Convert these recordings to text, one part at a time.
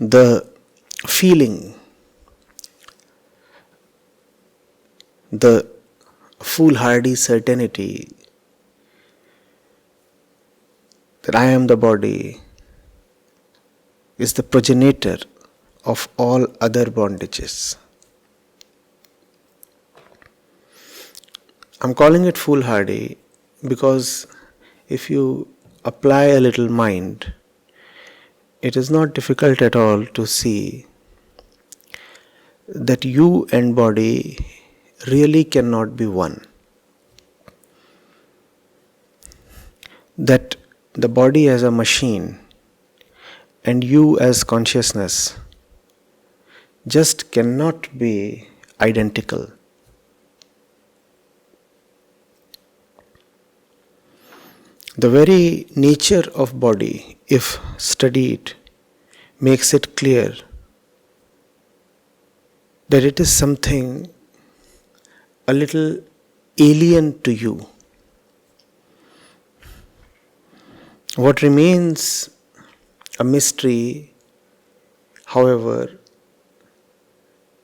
the feeling, the foolhardy certainty that I am the body is the progenitor of all other bondages. I'm calling it foolhardy because if you apply a little mind, it is not difficult at all to see that you and body really cannot be one. That the body as a machine and you as consciousness just cannot be identical. The very nature of body, if studied, makes it clear that it is something a little alien to you. What remains a mystery, however,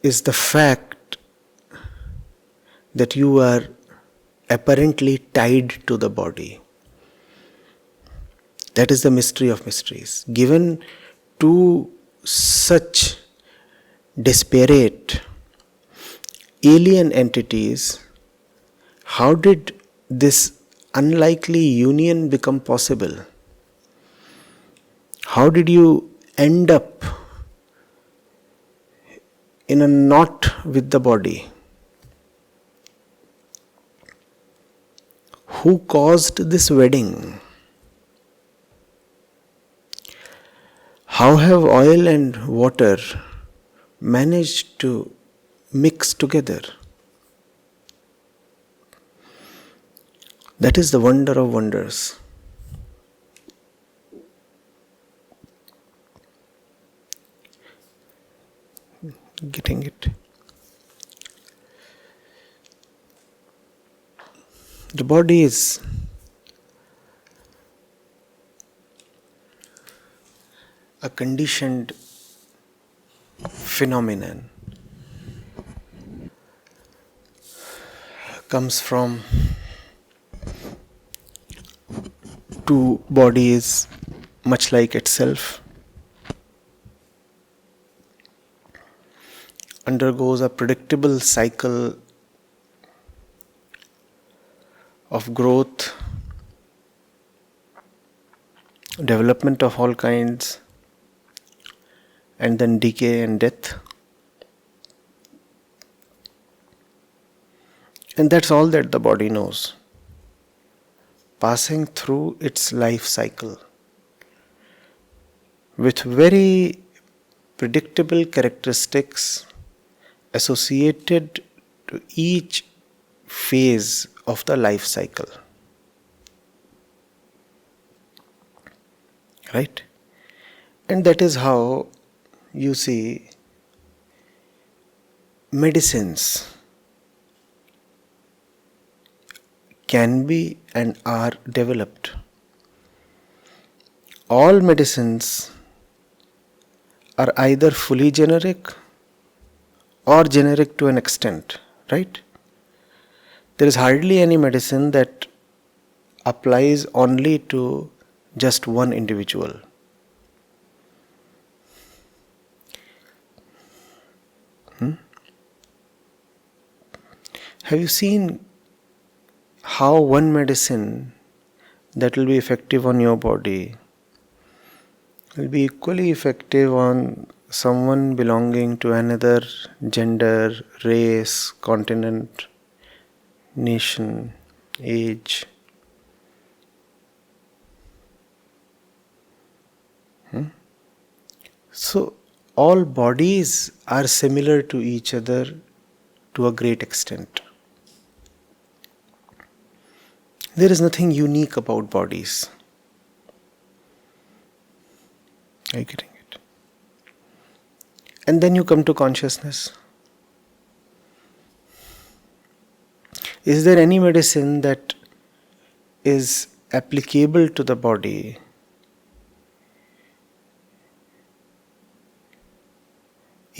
is the fact that you are apparently tied to the body. That is the mystery of mysteries. Given two such disparate, alien entities, how did this unlikely union become possible? How did you end up in a knot with the body? Who caused this wedding? How have oil and water managed to mix together? That is the wonder of wonders. Getting it? The body is a conditioned phenomenon, comes from two bodies much like itself, undergoes a predictable cycle of growth, development of all kinds, and then decay and death. And that's all that the body knows. Passing through its life cycle with very predictable characteristics associated to each phase of the life cycle. Right? And that is how you see medicines can be and are developed. All medicines are either fully generic or generic to an extent, right? There is hardly any medicine that applies only to just one individual. Have you seen how one medicine that will be effective on your body will be equally effective on someone belonging to another gender, race, continent, nation, age? So, all bodies are similar to each other to a great extent. There is nothing unique about bodies. Are you getting it? And then you come to consciousness. Is there any medicine that is applicable to the body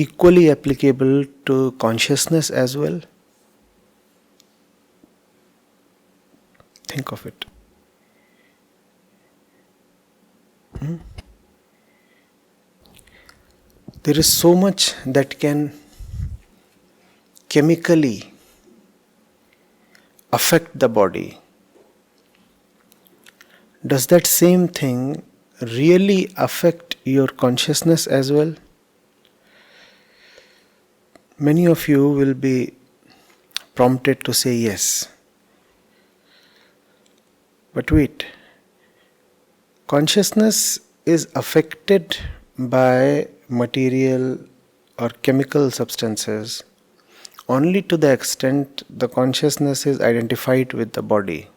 equally applicable to consciousness as well? Think of it. There is so much that can chemically affect the body. Does that same thing really affect your consciousness as well? Many of you will be prompted to say yes. But wait, consciousness is affected by material or chemical substances only to the extent the consciousness is identified with the body.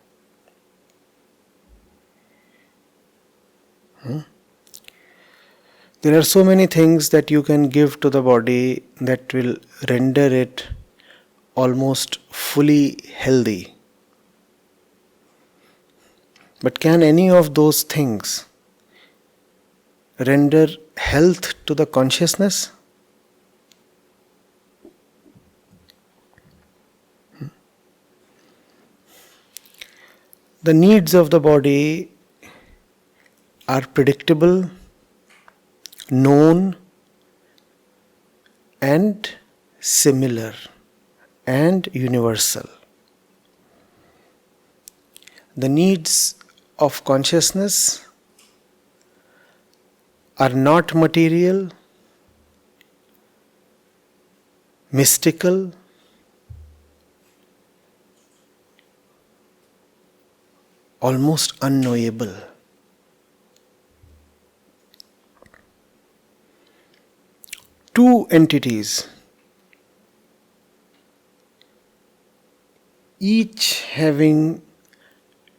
There are so many things that you can give to the body that will render it almost fully healthy. But can any of those things render health to the consciousness? The needs of the body are predictable, known, and similar and universal. The needs of consciousness are not material, mystical, almost unknowable. Two entities, each having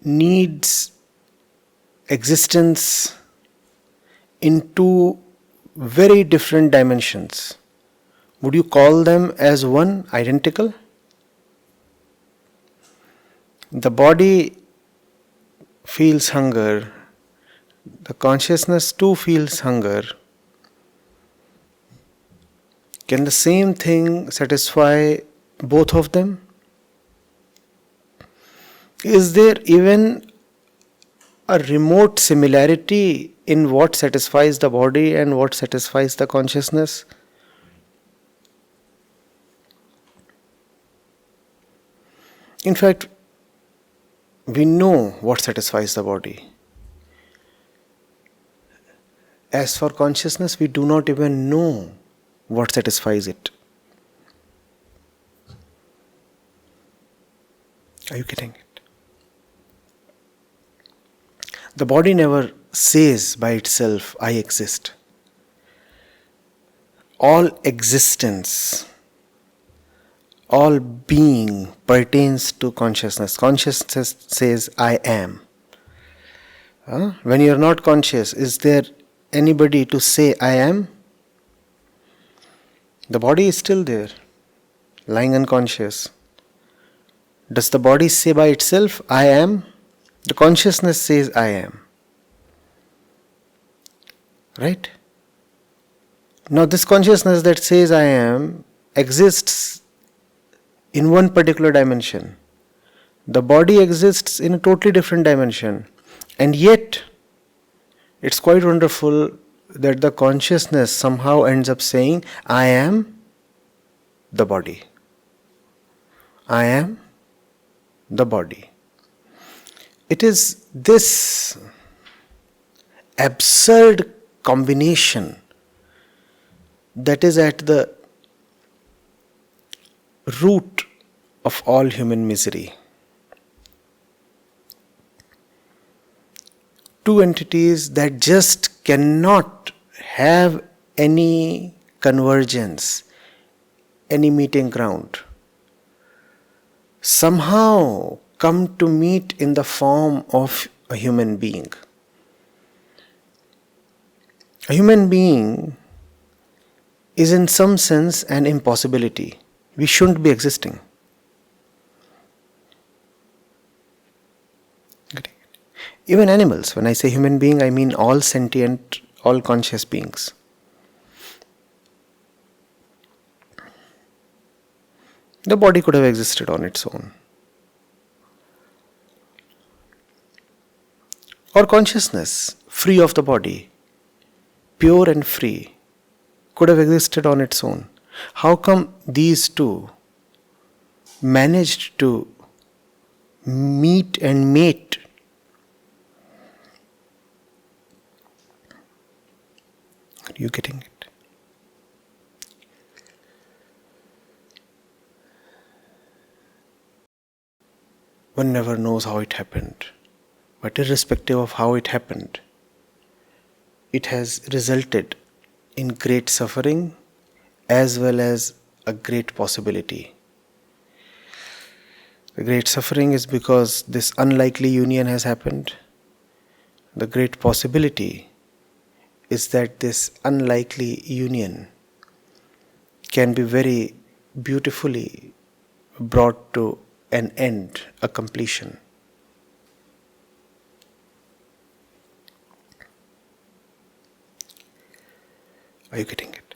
needs existence in two very different dimensions. Would you call them as one, identical? The body feels hunger, the consciousness too feels hunger. Can the same thing satisfy both of them? Is there even a remote similarity in what satisfies the body and what satisfies the consciousness? In fact, we know what satisfies the body. As for consciousness, we do not even know what satisfies it. Are you getting it? The body never says by itself, I exist. All existence, all being pertains to consciousness. Consciousness says, I am. When you are not conscious, is there anybody to say, I am? The body is still there, lying unconscious. Does the body say by itself, I am? The consciousness says, I am. Right? Now this consciousness that says, I am, exists in one particular dimension. The body exists in a totally different dimension. And yet, it's quite wonderful that the consciousness somehow ends up saying, I am the body. I am the body. It is this absurd combination that is at the root of all human misery. Two entities that just cannot have any convergence, any meeting ground, somehow come to meet in the form of a human being. A human being is in some sense an impossibility. We shouldn't be existing. Even animals, when I say human being, I mean all sentient, all conscious beings. The body could have existed on its own. Or consciousness, free of the body, pure and free, could have existed on its own. How come these two managed to meet and mate? Are you getting it? One never knows how it happened, but irrespective of how it happened, it has resulted in great suffering as well as a great possibility. The great suffering is because this unlikely union has happened. The great possibility is that this unlikely union can be very beautifully brought to an end, a completion. Are you getting it?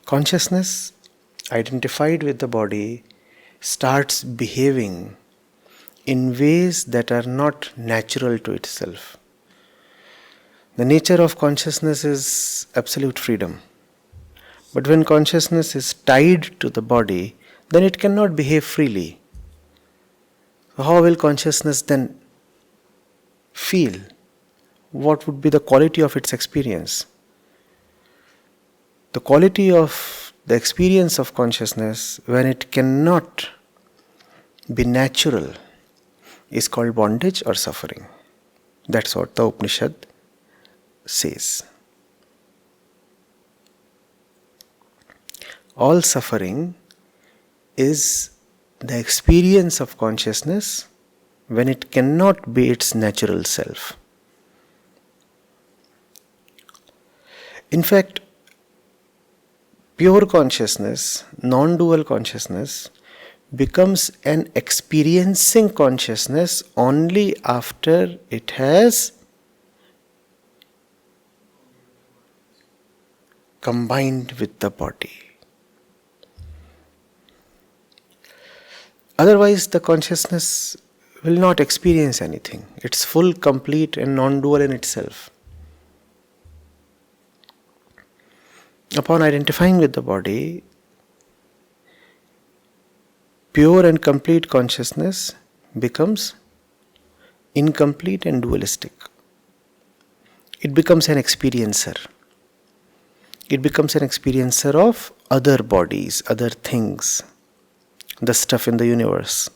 Consciousness, identified with the body, starts behaving in ways that are not natural to itself. The nature of consciousness is absolute freedom. But when consciousness is tied to the body, then it cannot behave freely. So how will consciousness then feel? What would be the quality of its experience? The quality of the experience of consciousness, when it cannot be natural, is called bondage or suffering. That's what the Upanishad says. All suffering is the experience of consciousness when it cannot be its natural self. In fact, pure consciousness, non-dual consciousness, becomes an experiencing consciousness only after it has combined with the body. Otherwise, the consciousness will not experience anything. It's full, complete, and non-dual in itself. Upon identifying with the body, pure and complete consciousness becomes incomplete and dualistic. It becomes an experiencer. It becomes an experiencer of other bodies, other things, the stuff in the universe.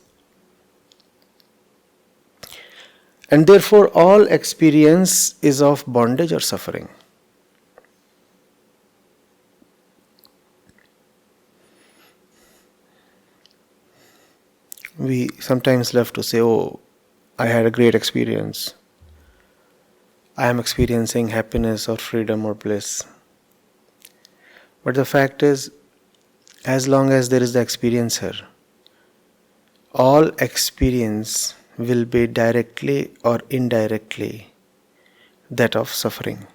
And therefore, all experience is of bondage or suffering. We sometimes love to say, oh, I had a great experience. I am experiencing happiness or freedom or bliss. But the fact is, as long as there is the experiencer, all experience will be directly or indirectly that of suffering.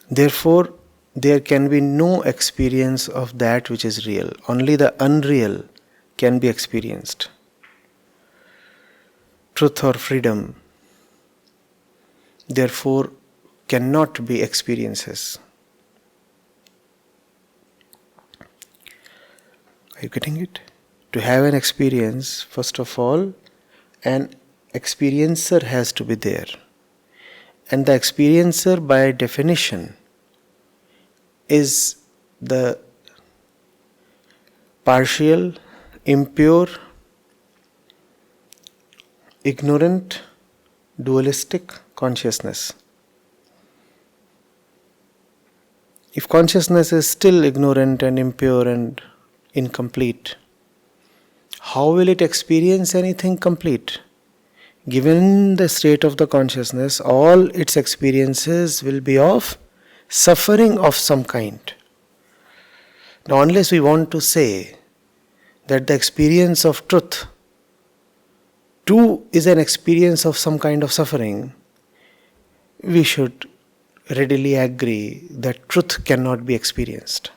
Therefore, there can be no experience of that which is real. Only the unreal can be experienced. Truth or freedom, therefore, cannot be experiences. Are you getting it? To have an experience, first of all, an experiencer has to be there. And the experiencer, by definition, is the partial, impure, ignorant, dualistic consciousness. If consciousness is still ignorant and impure and incomplete, how will it experience anything complete? Given the state of the consciousness, all its experiences will be of suffering of some kind. Now, unless we want to say that the experience of truth too is an experience of some kind of suffering, we should readily agree that truth cannot be experienced.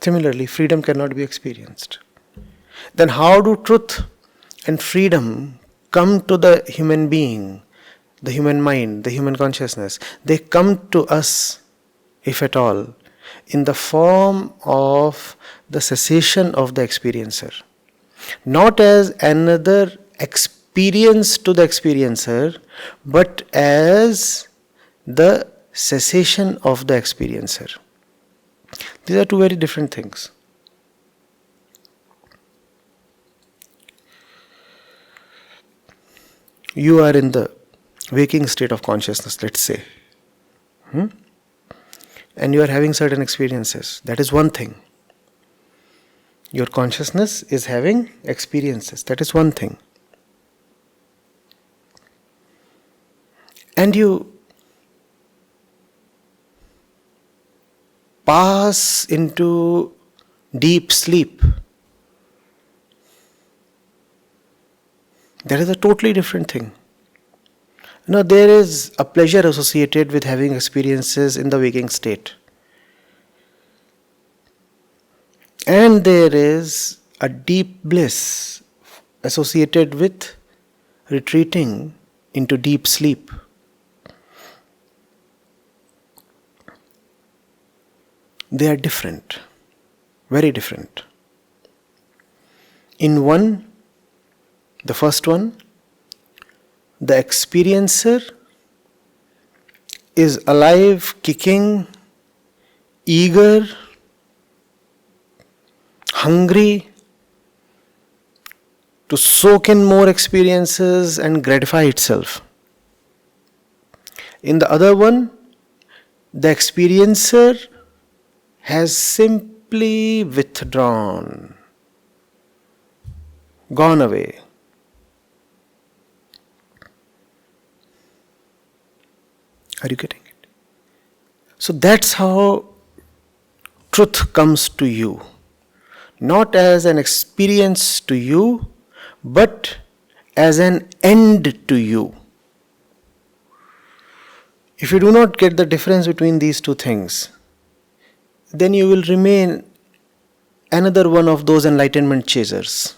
Similarly, freedom cannot be experienced. Then how do truth and freedom come to the human being, the human mind, the human consciousness? They come to us, if at all, in the form of the cessation of the experiencer. Not as another experience to the experiencer, but as the cessation of the experiencer. These are two very different things. You are in the waking state of consciousness, let's say, and you are having certain experiences. That is one thing. Your consciousness is having experiences. That is one thing. And you pass into deep sleep. That is a totally different thing. Now, there is a pleasure associated with having experiences in the waking state. And there is a deep bliss associated with retreating into deep sleep. They are different, very different. In one, the first one, the experiencer is alive, kicking, eager, hungry to soak in more experiences and gratify itself. In the other one, the experiencer has simply withdrawn, gone away. Are you getting it? So that's how truth comes to you. Not as an experience to you, but as an end to you. If you do not get the difference between these two things, then you will remain another one of those enlightenment chasers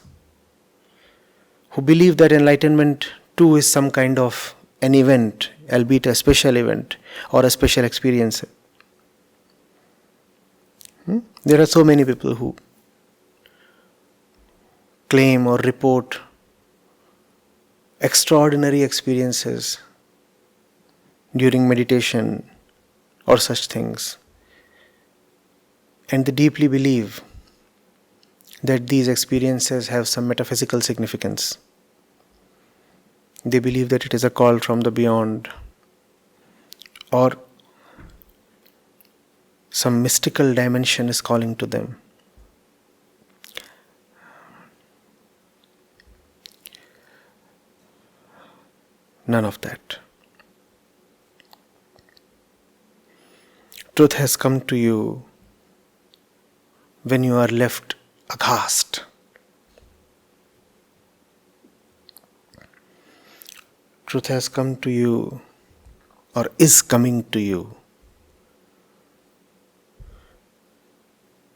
who believe that enlightenment too is some kind of an event, albeit a special event or a special experience. There are so many people who claim or report extraordinary experiences during meditation or such things. And they deeply believe that these experiences have some metaphysical significance. They believe that it is a call from the beyond, or some mystical dimension is calling to them. None of that. Truth has come to you when you are left aghast. Truth has come to you, or is coming to you,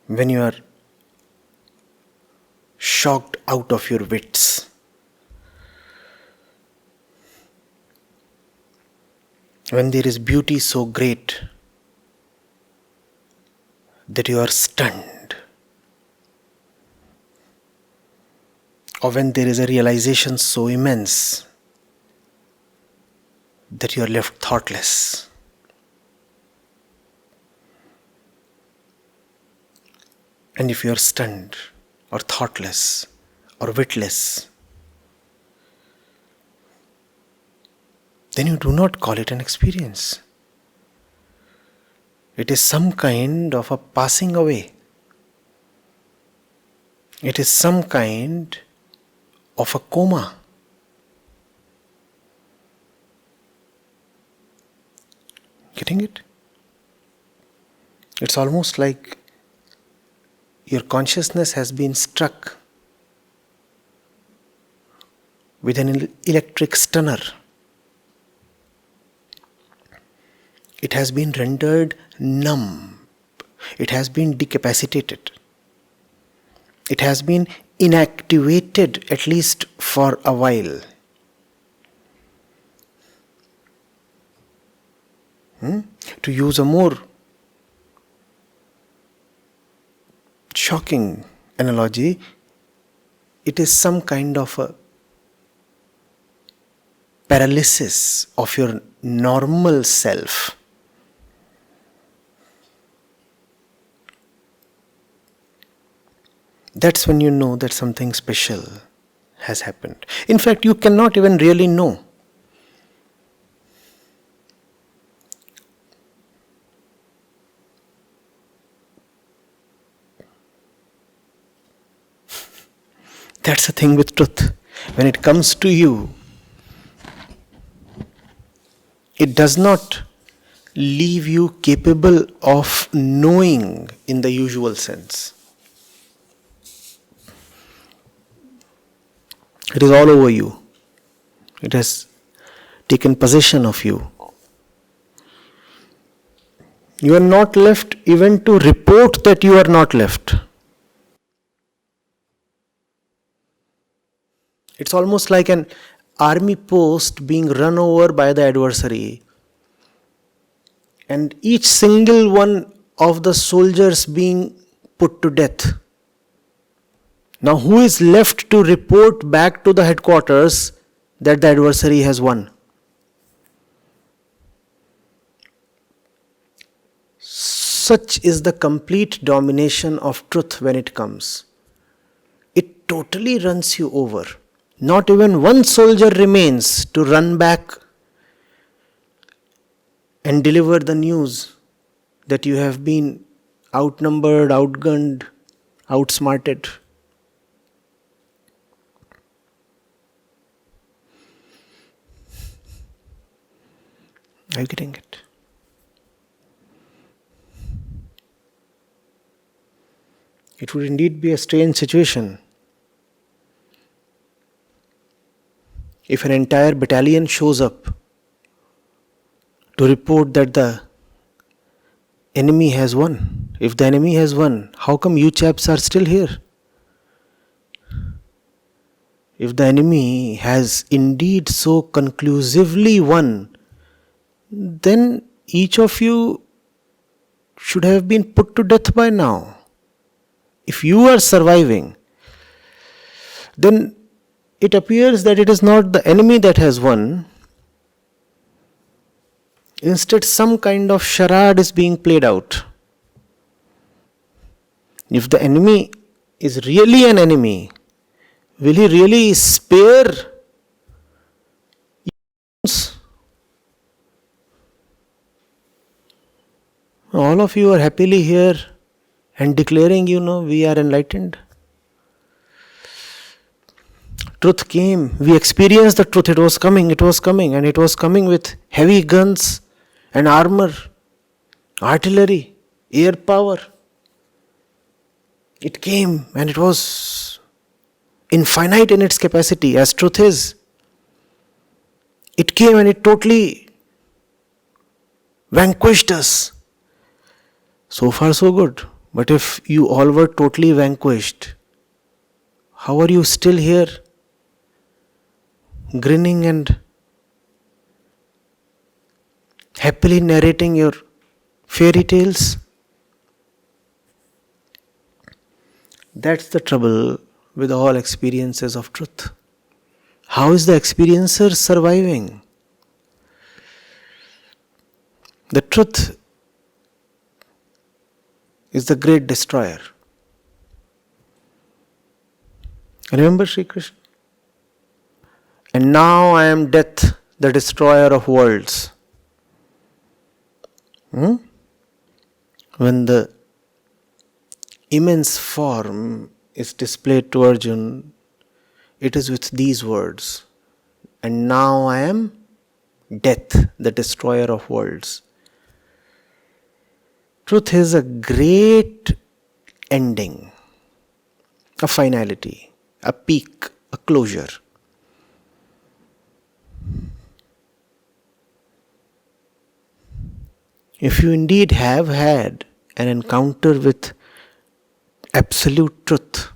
when you are shocked out of your wits. When there is beauty so great that you are stunned, or when there is a realization so immense that you are left thoughtless. And if you are stunned or thoughtless or witless, then you do not call it an experience. It is some kind of a passing away. It is some kind of a coma. Getting it? It's almost like your consciousness has been struck with an electric stunner. It has been rendered numb. It has been decapacitated. It has been inactivated, at least for a while. To use a more shocking analogy, it is some kind of a paralysis of your normal self. That's when you know that something special has happened. In fact, you cannot even really know. That's the thing with truth. When it comes to you, it does not leave you capable of knowing in the usual sense. It is all over you. It has taken possession of you. You are not left even to report that you are not left. It's almost like an army post being run over by the adversary, and each single one of the soldiers being put to death. Now, who is left to report back to the headquarters that the adversary has won? Such is the complete domination of truth when it comes. It totally runs you over. Not even one soldier remains to run back and deliver the news that you have been outnumbered, outgunned, outsmarted. Are you getting it? It would indeed be a strange situation if an entire battalion shows up to report that the enemy has won. If the enemy has won, how come you chaps are still here? If the enemy has indeed so conclusively won, then each of you should have been put to death by now. If you are surviving, then it appears that it is not the enemy that has won. Instead, some kind of charade is being played out. If the enemy is really an enemy, will he really spare humans? All of you are happily here and declaring, we are enlightened. Truth came. We experienced the truth. It was coming, and it was coming with heavy guns and armor, artillery, air power. It came and it was infinite in its capacity, as truth is. It came and it totally vanquished us. So far so good. But if you all were totally vanquished, how are you still here? Grinning and happily narrating your fairy tales? That's the trouble with all experiences of truth. How is the experiencer surviving? The truth is the great destroyer. Remember Sri Krishna? And now I am death, the destroyer of worlds. When the immense form is displayed to Arjuna, it is with these words. And now I am death, the destroyer of worlds. Truth is a great ending, a finality, a peak, a closure. If you indeed have had an encounter with absolute truth,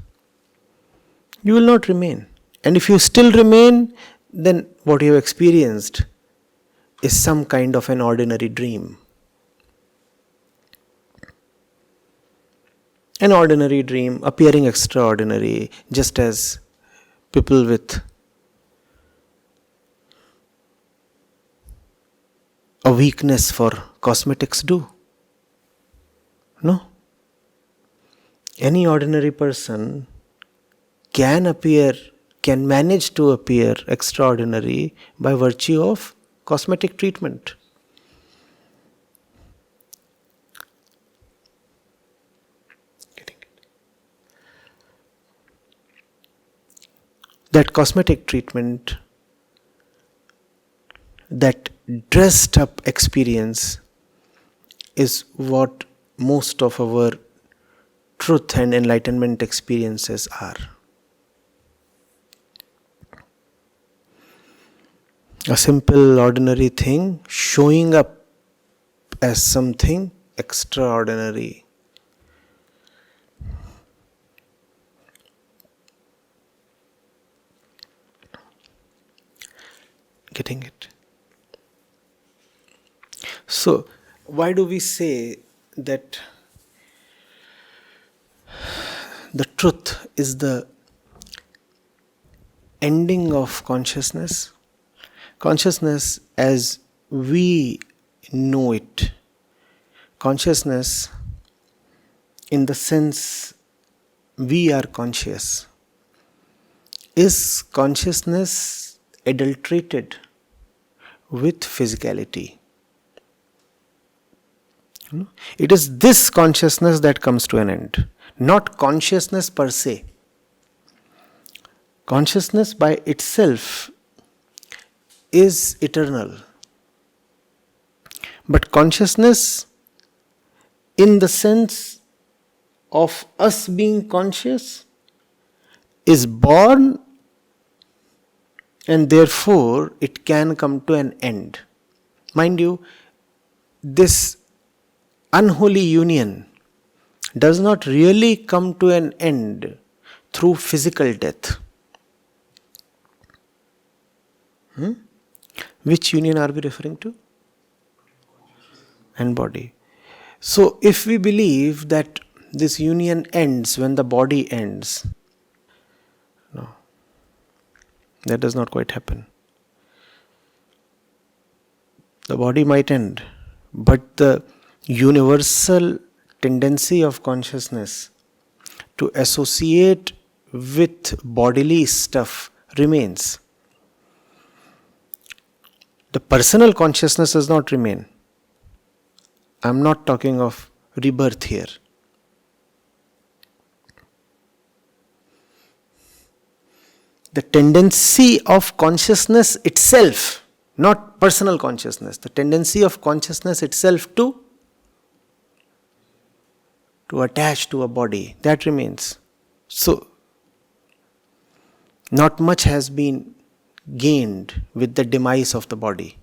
you will not remain. And if you still remain, then what you have experienced is some kind of an ordinary dream. An ordinary dream appearing extraordinary, just as people with a weakness for cosmetics do. No. Any ordinary person can manage to appear extraordinary by virtue of cosmetic treatment. That cosmetic treatment, that dressed up experience, is what most of our truth and enlightenment experiences are. A simple, ordinary thing showing up as something extraordinary. Getting it? So, why do we say that the truth is the ending of consciousness? Consciousness as we know it, consciousness in the sense we are conscious, is consciousness adulterated with physicality? It is this consciousness that comes to an end, not consciousness per se. Consciousness by itself is eternal. But consciousness, in the sense of us being conscious, is born, and therefore it can come to an end. Mind you, this unholy union does not really come to an end through physical death. Which union are we referring to? And body. So if we believe that this union ends when the body ends, no, that does not quite happen. The body might end, but the universal tendency of consciousness to associate with bodily stuff remains. The personal consciousness does not remain. I am not talking of rebirth here. The tendency of consciousness itself, not personal consciousness, the tendency of consciousness itself to attach to a body, that remains. So, not much has been gained with the demise of the body.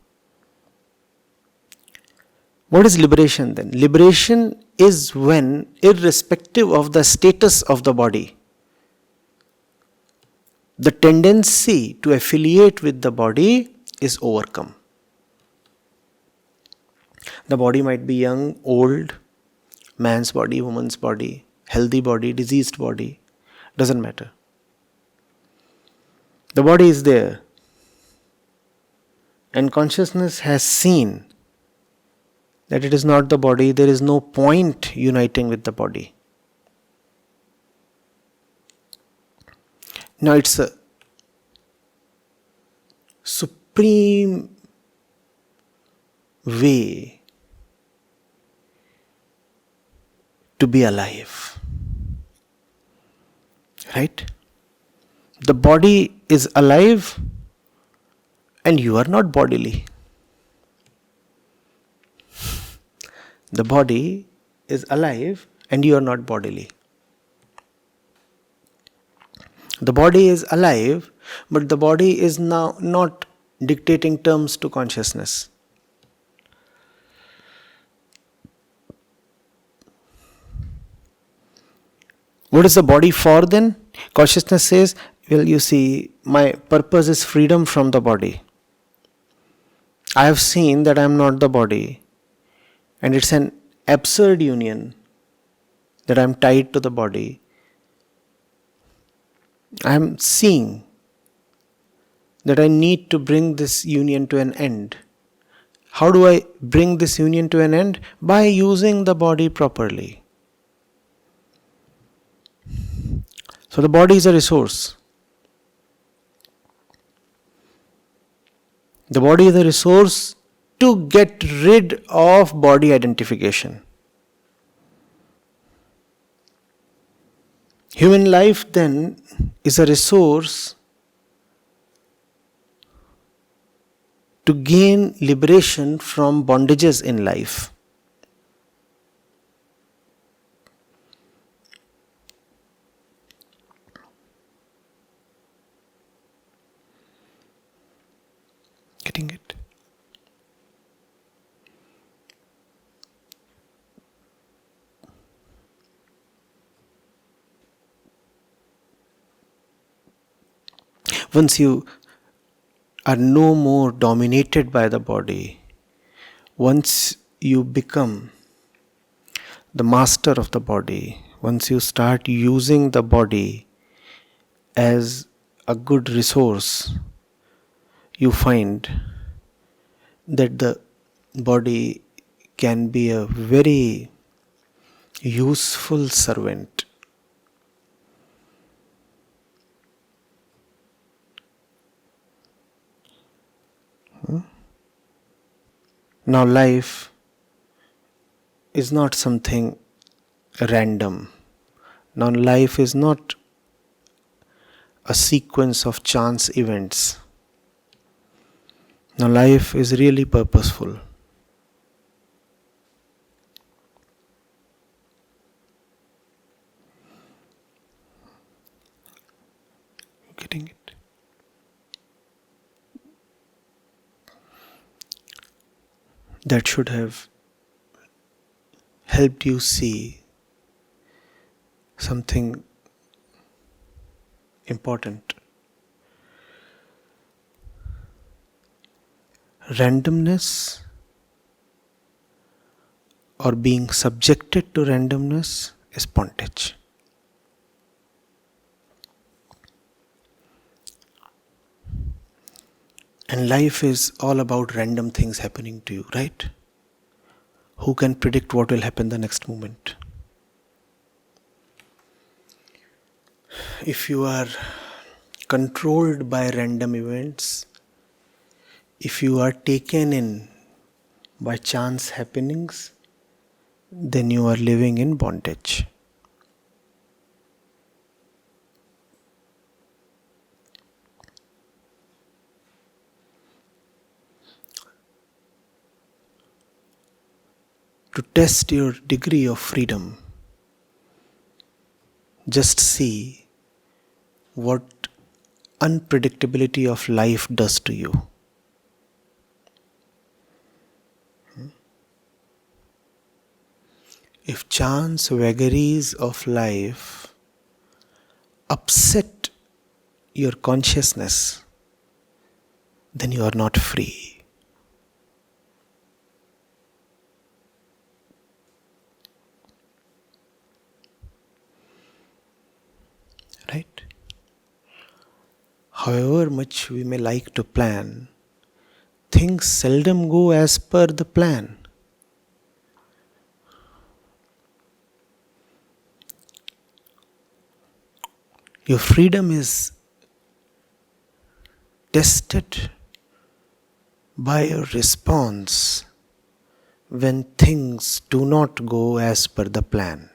What is liberation then? Liberation is when, irrespective of the status of the body, the tendency to affiliate with the body is overcome. The body might be young, old, man's body, woman's body, healthy body, diseased body, doesn't matter. The body is there. And consciousness has seen that it is not the body, there is no point uniting with the body. Now it's a supreme way to be alive. Right? The body is alive and you are not bodily. The body is alive and you are not bodily. The body is alive, but the body is now not dictating terms to consciousness. What is the body for then? Consciousness says, well, you see, my purpose is freedom from the body. I have seen that I am not the body, and it's an absurd union that I am tied to the body. I am seeing that I need to bring this union to an end. How do I bring this union to an end? By using the body properly. So the body is a resource. The body is a resource to get rid of body identification. Human life then is a resource to gain liberation from bondages in life. Getting it? Once you are no more dominated by the body, once you become the master of the body, once you start using the body as a good resource, you find that the body can be a very useful servant. Now life is not something random. Now life is not a sequence of chance events. Now life is really purposeful. Getting it? That should have helped you see something important. Randomness or being subjected to randomness is bondage. And life is all about random things happening to you, right? Who can predict what will happen the next moment? If you are controlled by random events, if you are taken in by chance happenings, then you are living in bondage. To test your degree of freedom, just see what unpredictability of life does to you. If chance vagaries of life upset your consciousness, then you are not free. Right? However much we may like to plan, things seldom go as per the plan. Your freedom is tested by your response when things do not go as per the plan.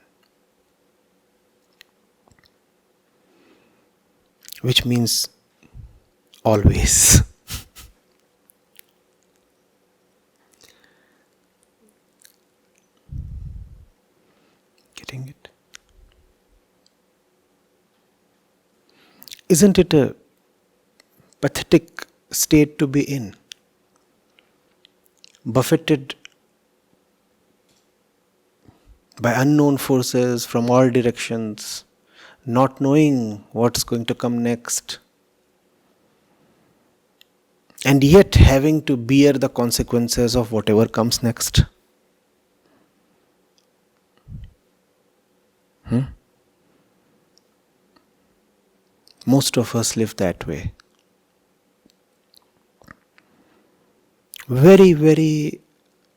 Which means always. Getting it? Isn't it a pathetic state to be in? Buffeted by unknown forces from all directions, not knowing what's going to come next, and yet having to bear the consequences of whatever comes next. Most of us live that way. Very, very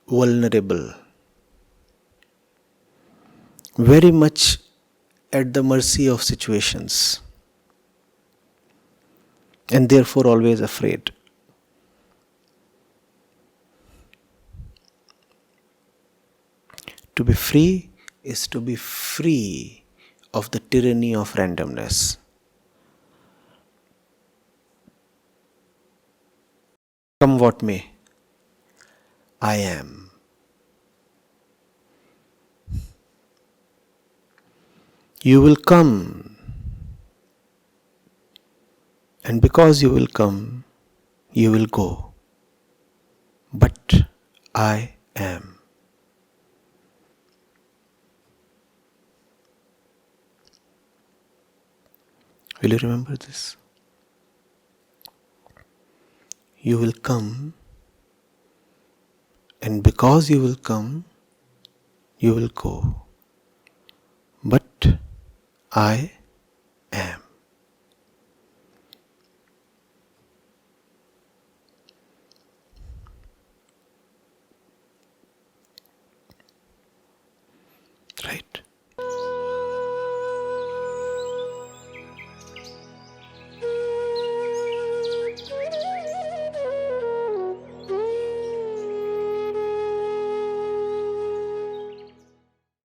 vulnerable. Very much at the mercy of situations. And therefore always afraid. To be free is to be free of the tyranny of randomness. Come what may, I am. You will come, and because you will come, you will go. But I am. Will you remember this? You will come, and because you will come, you will go. But I am. Right?